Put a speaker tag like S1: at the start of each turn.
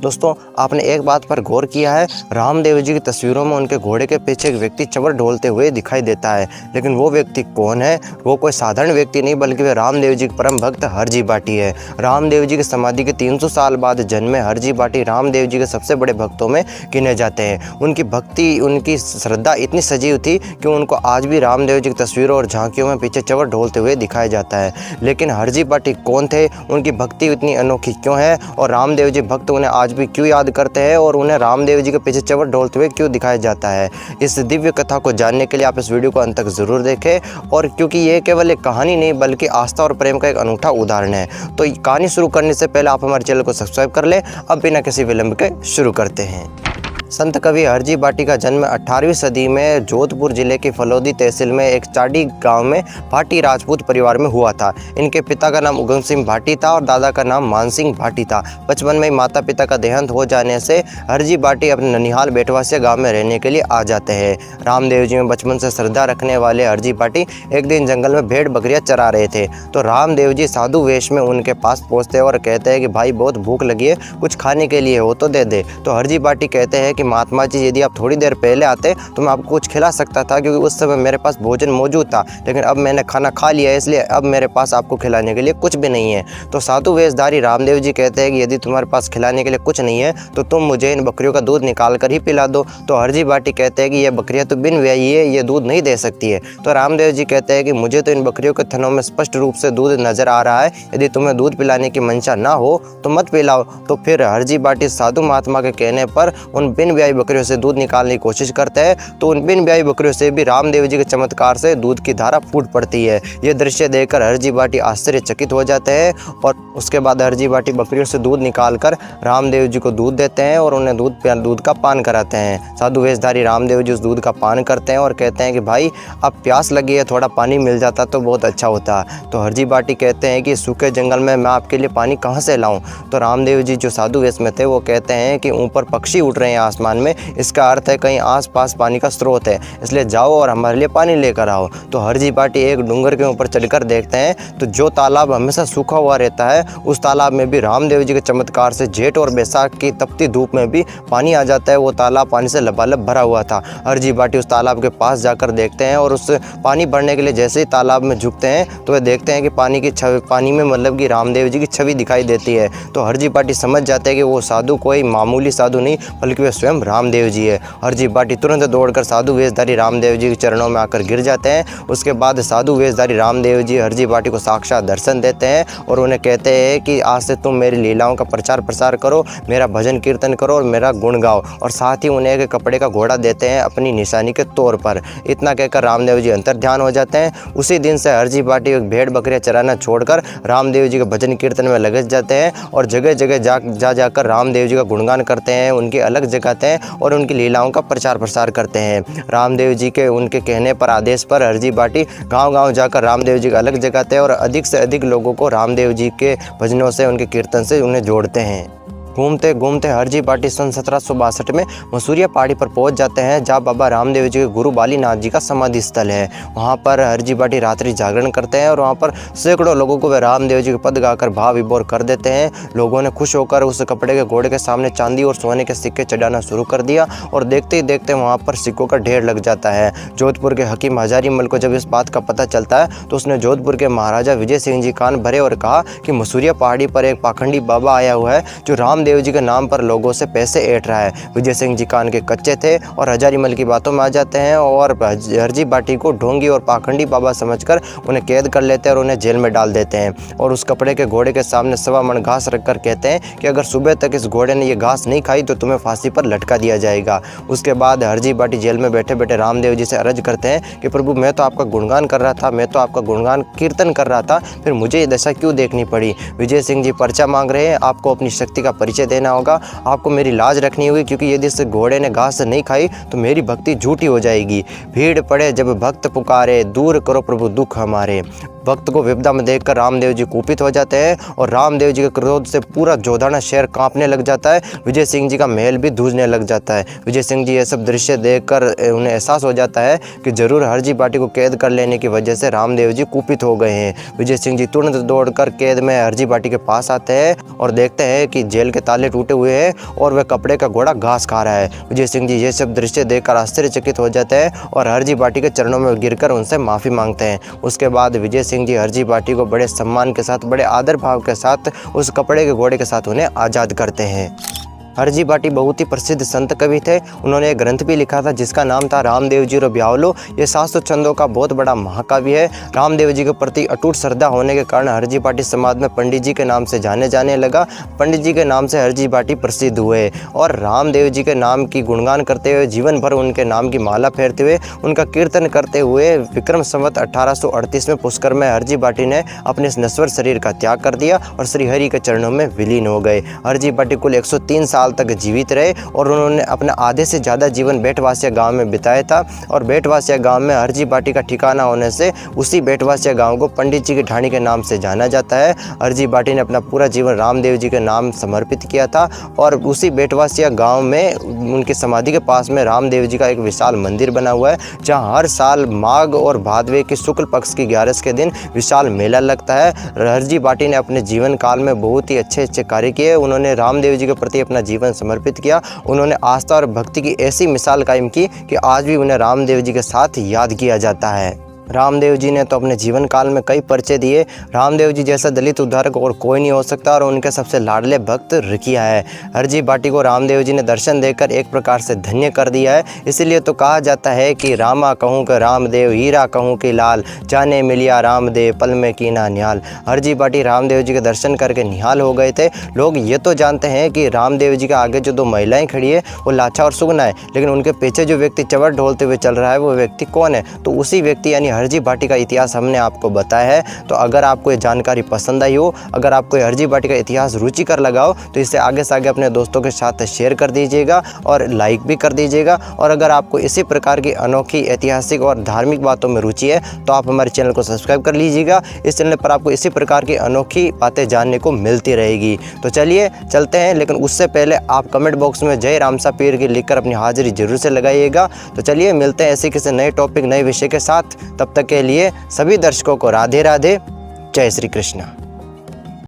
S1: दोस्तों, आपने एक बात पर गौर किया है, रामदेव जी की तस्वीरों में उनके घोड़े के पीछे एक व्यक्ति चवर ढोलते हुए दिखाई देता है। लेकिन वो व्यक्ति कौन है? वो कोई साधारण व्यक्ति नहीं, बल्कि वे रामदेव जी के परम भक्त हरजी बाटी है। रामदेव जी की समाधि के 300 साल बाद जन्मे हरजी बाटी रामदेव जी के सबसे बड़े भक्तों में गिने जाते हैं। उनकी भक्ति, उनकी श्रद्धा इतनी सजीव थी कि उनको आज भी रामदेव जी की तस्वीरों और झांकियों में पीछे चवर ढोलते हुए दिखाया जाता है। लेकिन हरजी बाटी कौन थे? उनकी भक्ति इतनी अनोखी क्यों है? और रामदेव जी भक्त उन्हें आज भी क्यों याद करते हैं? और उन्हें रामदेव जी के पीछे चवर ढोलते हुए क्यों दिखाया जाता है? इस दिव्य कथा को जानने के लिए आप इस वीडियो को अंत तक ज़रूर देखें। और क्योंकि ये केवल एक कहानी नहीं, बल्कि आस्था और प्रेम का एक अनूठा उदाहरण है। तो कहानी शुरू करने से पहले आप हमारे चैनल को सब्सक्राइब कर लें। अब बिना किसी विलंब के शुरू करते हैं। संत कवि हरजी बाटी का जन्म 18वीं सदी में जोधपुर जिले की फलोदी तहसील में एक चाडी गांव में भाटी राजपूत परिवार में हुआ था। इनके पिता का नाम उगम सिंह भाटी था और दादा का नाम मान सिंह भाटी था। बचपन में ही माता पिता का देहांत हो जाने से हरजी बाटी अपने ननिहाल बेटवासिया गांव में रहने के लिए आ जाते हैं। रामदेव जी में बचपन से श्रद्धा रखने वाले हरजी बाटी एक दिन जंगल में भेड़ बकरियां चरा रहे थे, तो रामदेव जी साधु वेश में उनके पास पहुँचते और कहते हैं कि भाई बहुत भूख लगी है, कुछ खाने के लिए हो तो दे दे। तो हरजी बाटी कहते हैं कि महात्मा जी, यदि आप थोड़ी देर पहले आते तो मैं आपको कुछ खिला सकता था, क्योंकि उस समय मेरे पास भोजन मौजूद था, लेकिन अब मैंने खाना खा लिया है, इसलिए अब मेरे पास आपको खिलाने के लिए कुछ भी नहीं है। तो साधु वेशधारी रामदेव जी कहते हैं कि यदि तुम्हारे पास खिलाने के लिए कुछ नहीं है तो तुम मुझे इन बकरियों का दूध निकाल कर ही पिला दो। तो हरजी बाटी कहते हैं कि ये बकरियां तो बिन व्याही है, ये दूध नहीं दे सकती है। तो रामदेव जी कहते हैं कि मुझे तो इन बकरियों के थनों में स्पष्ट रूप से दूध नजर आ रहा है, यदि तुम्हें दूध पिलाने की मंशा ना हो तो मत पिलाओ। तो फिर हरजी बाटी साधु महात्मा के कहने पर उन बिन व्याही बकरियों से दूध निकालने की कोशिश करते हैं, तो उन बिन ब्याही बकरियों से भी रामदेव जी के चमत्कार से दूध की धारा फूट पड़ती है। ये दृश्य देखकर हरजी बाटी आश्चर्यचकित हो जाते हैं और उसके बाद हरजी बाटी बकरियों से दूध निकालकर रामदेव जी को दूध देते हैं और उन्हें दूध का पान कराते हैं। साधु वेशधारी रामदेव जी उस दूध का पान करते हैं और कहते हैं कि भाई अब प्यास लगी है, थोड़ा पानी मिल जाता तो बहुत अच्छा होता। तो हरजी बाटी कहते हैं कि सूखे जंगल में मैं आपके लिए पानी कहाँ से लाऊं? तो रामदेव जी जो साधु वेश में थे वो कहते हैं कि ऊपर पक्षी उड़ रहे हैं आसमान में, इसका अर्थ है कहीं आसपास पानी का स्रोत है, इसलिए जाओ और हमारे लिए पानी लेकर आओ। तो हरजी बाटी एक डूंगर के ऊपर चढ़कर देखते हैं तो जो तालाब हमेशा सूखा हुआ रहता है, उस तालाब में भी रामदेव जी के चमत्कार से जेठ और बैसाख की तपती धूप में भी पानी आ जाता है। वो तालाब पानी से लबालब भरा हुआ था। हरजी बाटी उस तालाब के पास जाकर देखते हैं और उस पानी भरने के लिए जैसे ही तालाब में झुकते हैं तो वे देखते हैं कि पानी में मतलब कि रामदेव जी की छवि दिखाई देती है। तो हरजी बाटी समझ जाते हैं कि वो साधु कोई मामूली साधु नहीं, बल्कि वे स्वयं रामदेव जी है। हरजी बाटी तुरंत दौड़कर साधु वेशधारी रामदेव जी के चरणों में आकर गिर जाते हैं। उसके बाद साधु वेशधारी रामदेव जी हरजी बाटी को साक्षात दर्शन देते हैं और उन्हें कहते हैं कि आज से तुम मेरी लीलाओं का प्रचार प्रसार करो, मेरा भजन कीर्तन करो और मेरा गुण गाओ। और साथ ही उन्हें एक कपड़े का घोड़ा देते हैं अपनी निशानी के तौर पर। इतना कहकर रामदेव जी अंतर ध्यान हो जाते हैं। उसी दिन से हरजी बाटी भेड़ बकरियां चराना छोड़कर रामदेव जी के भजन कीर्तन में लग जाते हैं और जगह जगह जाकर रामदेव जी का गुणगान करते हैं, उनकी अलग जगाते हैं और उनकी लीलाओं का प्रचार प्रसार करते हैं। रामदेव जी के उनके कहने पर, आदेश पर हरजी बाटी गांव-गांव जाकर रामदेव जी का अलग जगाते हैं और अधिक से अधिक लोगों को रामदेव जी के भजनों से, उनके कीर्तन से उन्हें जोड़ते हैं। घूमते घूमते हरजी बाटी सन 1762 में मसूरिया पहाड़ी पर पहुंच जाते हैं, जहां बाबा रामदेव जी के गुरु बालीनाथ जी का समाधि स्थल है। वहां पर हरजी बाटी रात्रि जागरण करते हैं और वहां पर सैकड़ों लोगों को वे रामदेव जी के पद गाकर भाव विभोर कर देते हैं। लोगों ने खुश होकर उस कपड़े के घोड़े के सामने चांदी और सोने के सिक्के चढ़ाना शुरू कर दिया और देखते ही देखते वहाँ पर सिक्कों का ढेर लग जाता है। जोधपुर के हकीम हजारीमल को जब इस बात का पता चलता है तो उसने जोधपुर के महाराजा विजय सिंह जी कान भरे और कहा कि मसूरिया पहाड़ी पर एक पाखंडी बाबा आया हुआ है जो रामदेव जी के नाम पर लोगों से पैसे ऐंठ रहा है। विजय सिंह जी कान के कच्चे थे और हजारीमल की बातों में आ जाते हैं और हरजी बाटी को ढोंगी और पाखंडी बाबा समझकर उन्हें कैद कर लेते हैं और उन्हें जेल में डाल देते हैं। और उस कपड़े के घोड़े के सामने 1.25 मन घास रखकर कहते हैं कि अगर सुबह तक इस घोड़े ने ये घास नहीं खाई तो तुम्हें फांसी पर लटका दिया जाएगा। उसके बाद हरजी बाटी जेल में बैठे बैठे रामदेव जी से अर्ज करते हैं कि प्रभु, मैं तो आपका गुणगान कर रहा था, मैं तो आपका गुणगान कीर्तन कर रहा था, फिर मुझे ये दशा क्यों देखनी पड़ी? विजय सिंह जी पर्चा मांग रहे हैं, आपको अपनी शक्ति का परिचय देना होगा, आपको मेरी लाज रखनी होगी, क्योंकि यदि इस घोड़े ने घास नहीं खाई तो मेरी भक्ति झूठी हो जाएगी। भीड़ पड़े जब भक्त पुकारे, दूर करो प्रभु दुख हमारे। भक्त को विपदा में देखकर रामदेव जी कुपित हो जाते हैं और रामदेव जी के क्रोध से पूरा जोधाना शहर कांपने लग जाता है। विजय सिंह जी का महल भी धूजने लग जाता है। विजय सिंह जी ये सब दृश्य देखकर उन्हें एहसास हो जाता है कि जरूर हरजी बाटी को कैद कर लेने की वजह से रामदेव जी कुपित हो गए हैं। विजय सिंह जी तुरंत दौड़कर कैद में हरजी बाटी के पास आते हैं और देखते हैं कि जेल के ताले टूटे हुए हैं और वह कपड़े का घोड़ा घास खा रहा है। विजय सिंह जी ये सब दृश्य देखकर आश्चर्यचकित हो जाते हैं और हरजी बाटी के चरणों में गिरकर उनसे माफ़ी मांगते हैं। उसके बाद विजय सिंह जी हरजी बाटी को बड़े सम्मान के साथ, बड़े आदर भाव के साथ उस कपड़े के घोड़े के साथ उन्हें आज़ाद करते हैं। हरजी बाटी बहुत ही प्रसिद्ध संत कवि थे। उन्होंने एक ग्रंथ भी लिखा था जिसका नाम था रामदेव जी रो ब्यावलो। ये 700 छंदों का बहुत बड़ा महाकाव्य है। रामदेव जी के प्रति अटूट श्रद्धा होने के कारण हरजी बाटी समाज में पंडित जी के नाम से जाने जाने लगा। पंडित जी के नाम से हरजी बाटी प्रसिद्ध हुए और रामदेव जी के नाम की गुणगान करते हुए, जीवन भर उनके नाम की माला फेरते हुए, उनका कीर्तन करते हुए विक्रम संवत 1838 में पुष्कर में हरजी बाटी ने अपने इस नश्वर शरीर का त्याग कर दिया और श्री हरि के चरणों में विलीन हो गए। हरजी बाटी कुल 103 साल तक जीवित रहे और उन्होंने अपना आधे से ज़्यादा जीवन बेटवासिया गांव में बिताया था। और बेटवासिया गांव में हरजी बाटी का ठिकाना होने से उसी बेटवासिया गांव को पंडित जी की ढाणी के नाम से जाना जाता है। हरजी बाटी ने अपना पूरा जीवन रामदेव जी के नाम समर्पित किया था और उसी बेटवासिया गांव में उनकी समाधि के पास में रामदेव जी का एक विशाल मंदिर बना हुआ है, जहाँ हर साल माघ और भादवे की शुक्ल पक्ष की 11 के दिन विशाल मेला लगता है। हरजी बाटी ने अपने जीवन काल में बहुत ही अच्छे कार्य किए। उन्होंने रामदेव जी के प्रति अपना जीवन समर्पित किया। उन्होंने आस्था और भक्ति की ऐसी मिसाल कायम की कि आज भी उन्हें रामदेव जी के साथ याद किया जाता है। रामदेव जी ने तो अपने जीवन काल में कई परिचय दिए। रामदेव जी जैसा दलित उद्धारक और कोई नहीं हो सकता और उनके सबसे लाडले भक्त रिकिया है। हरजी बाटी को रामदेव जी ने दर्शन देकर एक प्रकार से धन्य कर दिया है। इसीलिए तो कहा जाता है कि रामा कहूँ कि रामदेव, हीरा कहूँ कि लाल, जाने मिलिया रामदेव पल में कीना निहाल। हरजी बाटी रामदेव जी के दर्शन करके निहाल हो गए थे। लोग ये तो जानते हैं कि रामदेव जी के आगे जो 2 महिलाएं खड़ी है वो लाछा और सुगना है, लेकिन उनके पीछे जो व्यक्ति चवर ढोलते हुए चल रहा है वो व्यक्ति कौन है? तो उसी व्यक्ति यानी हरजी बाटी का इतिहास हमने आपको बताया है। तो अगर आपको ये जानकारी पसंद आई हो, अगर आपको हरजी बाटी का इतिहास रुचिकर लगा हो, तो इसे आगे से आगे अपने दोस्तों के साथ शेयर कर दीजिएगा और लाइक भी कर दीजिएगा। और अगर आपको इसी प्रकार की अनोखी ऐतिहासिक और धार्मिक बातों में रुचि है तो आप हमारे चैनल को सब्सक्राइब कर लीजिएगा। इस चैनल पर आपको इसी प्रकार की अनोखी बातें जानने को मिलती रहेगी। तो चलिए चलते हैं, लेकिन उससे पहले आप कमेंट बॉक्स में जय रामसा पीर की लिखकर अपनी हाजिरी जरूर से लगाइएगा। तो चलिए मिलते हैं ऐसे किसी नए टॉपिक, नए विषय के साथ। तब तक के लिए सभी दर्शकों को राधे राधे, जय श्री कृष्ण।